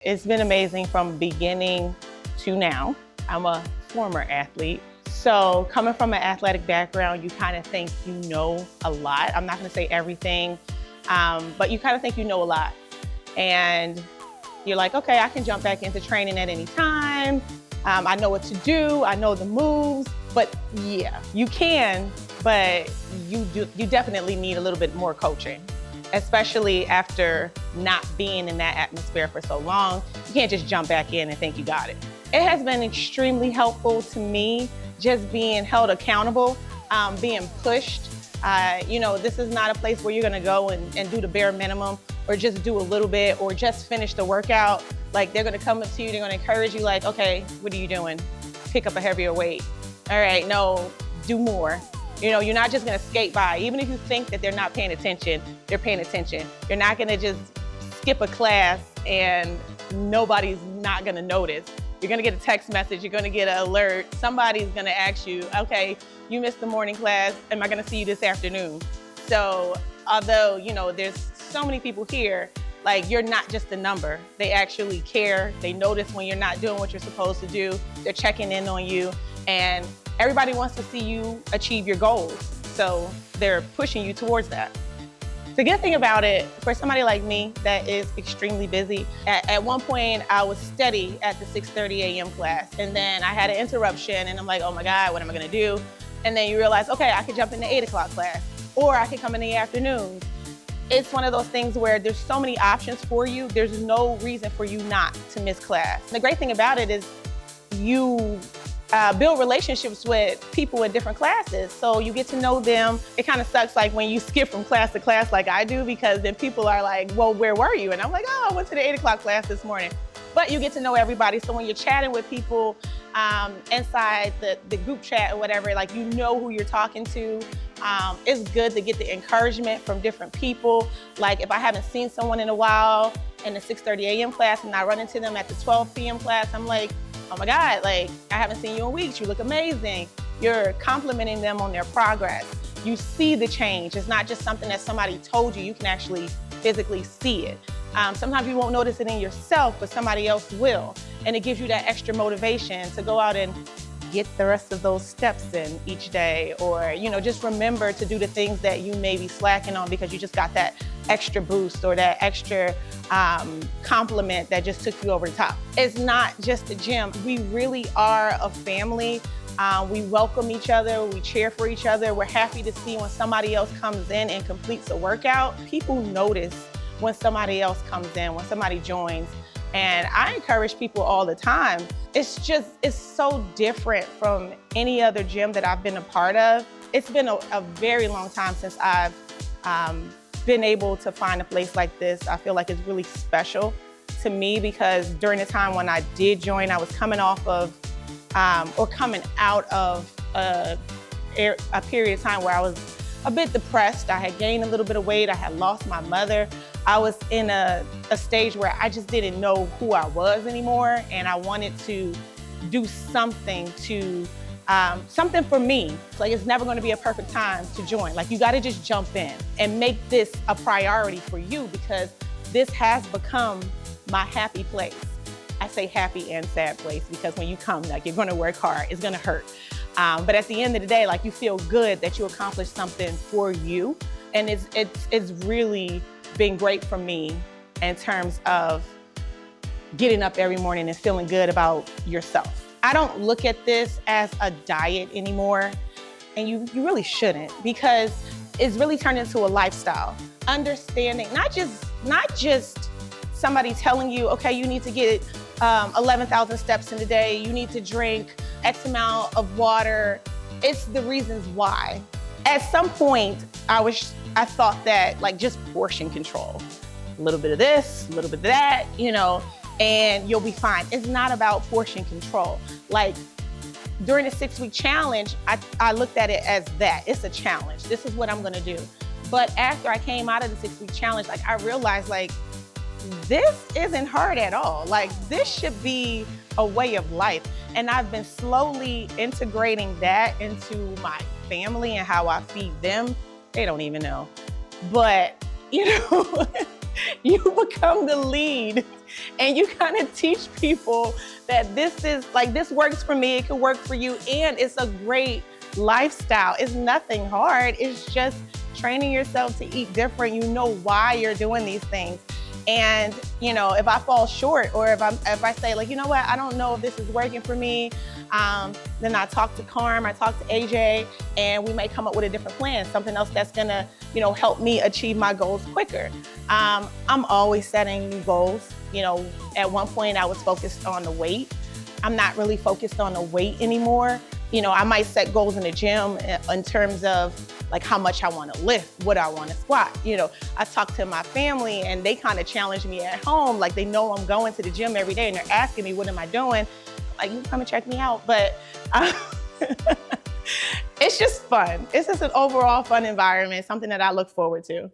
It's been amazing from beginning to now. I'm a former athlete. So coming from an athletic background, you kind of think you know a lot. I'm not gonna say everything, but you kind of think you know a lot. And you're like, okay, I can jump back into training at any time. I know what to do, I know the moves, but yeah, you can, but you definitely need a little bit more coaching, especially after not being in that atmosphere for so long. You can't just jump back in and think you got it. It has been extremely helpful to me, just being held accountable, being pushed. This is not a place where you're gonna go and do the bare minimum or just do a little bit or just finish the workout. Like, they're gonna come up to you, they're gonna encourage you like, okay, what are you doing? Pick up a heavier weight. All right, no, do more. You're not just gonna skate by. Even if you think that they're not paying attention, they're paying attention. You're not gonna just skip a class and nobody's not gonna notice. You're gonna get a text message, you're gonna get an alert. Somebody's gonna ask you, okay, you missed the morning class, am I gonna see you this afternoon? So although, there's so many people here, like, you're not just a number. They actually care. They notice when you're not doing what you're supposed to do. They're checking in on you, and everybody wants to see you achieve your goals. So they're pushing you towards that. The good thing about it, for somebody like me that is extremely busy, at one point I was steady at the 6:30 a.m. class, and then I had an interruption and I'm like, oh my God, what am I gonna do? And then you realize, okay, I could jump in the 8 o'clock class, or I could come in the afternoons. It's one of those things where there's so many options for you, there's no reason for you not to miss class. And the great thing about it is you build relationships with people in different classes, so you get to know them. It kind of sucks like when you skip from class to class like I do, because then people are like, well, where were you? And I'm like, oh, I went to the 8 o'clock class this morning. But you get to know everybody, so when you're chatting with people inside the group chat or whatever, like, you know who you're talking to. It's good to get the encouragement from different people. Like, if I haven't seen someone in a while in the 6:30 a.m. class and I run into them at the 12 p.m. class, I'm like, oh my God, like, I haven't seen you in weeks, you look amazing. You're complimenting them on their progress. You see the change. It's not just something that somebody told you, you can actually physically see it. Sometimes you won't notice it in yourself, but somebody else will. And it gives you that extra motivation to go out and get the rest of those steps in each day, or just remember to do the things that you may be slacking on because you just got that extra boost or that extra compliment that just took you over the top. It's not just a gym. We really are a family. We welcome each other, we cheer for each other. We're happy to see when somebody else comes in and completes a workout. People notice when somebody else comes in, when somebody joins. And I encourage people all the time. It's so different from any other gym that I've been a part of. It's been a very long time since I've been able to find a place like this. I feel like it's really special to me, because during the time when I did join, I was coming off of, or coming out of a period of time where I was a bit depressed. I had gained a little bit of weight. I had lost my mother. I was in a stage where I just didn't know who I was anymore, and I wanted to do something something for me. It's like, it's never gonna be a perfect time to join. Like, you gotta just jump in and make this a priority for you, because this has become my happy place. I say happy and sad place, because when you come, like, you're gonna work hard, it's gonna hurt. But at the end of the day, like, you feel good that you accomplished something for you. And it's really been great for me in terms of getting up every morning and feeling good about yourself. I don't look at this as a diet anymore, and you really shouldn't, because it's really turned into a lifestyle. Understanding, not just somebody telling you, okay, you need to get 11,000 steps in a day, you need to drink X amount of water. It's the reasons why. At some point, I thought that, like, just portion control. A little bit of this, a little bit of that, and you'll be fine. It's not about portion control. Like, during the 6-week challenge, I looked at it as that. It's a challenge. This is what I'm gonna do. But after I came out of the 6-week challenge, like, I realized, like, this isn't hard at all. Like, this should be a way of life. And I've been slowly integrating that into my family and how I feed them. They don't even know. But, you become the lead And you kind of teach people that this works for me, it can work for you, and it's a great lifestyle. It's nothing hard. It's just training yourself to eat different. You know why you're doing these things. And if I fall short, or if I say like, you know what, I don't know if this is working for me, then I talk to Carm, I talk to AJ, and we may come up with a different plan, something else that's gonna, help me achieve my goals quicker. I'm always setting new goals. At one point I was focused on the weight. I'm not really focused on the weight anymore. I might set goals in the gym in terms of like how much I want to lift, what I want to squat. I talk to my family and they kind of challenge me at home. Like they know I'm going to the gym every day and they're asking me, what am I doing? Like, you come and check me out. But it's just fun. It's just an overall fun environment, something that I look forward to.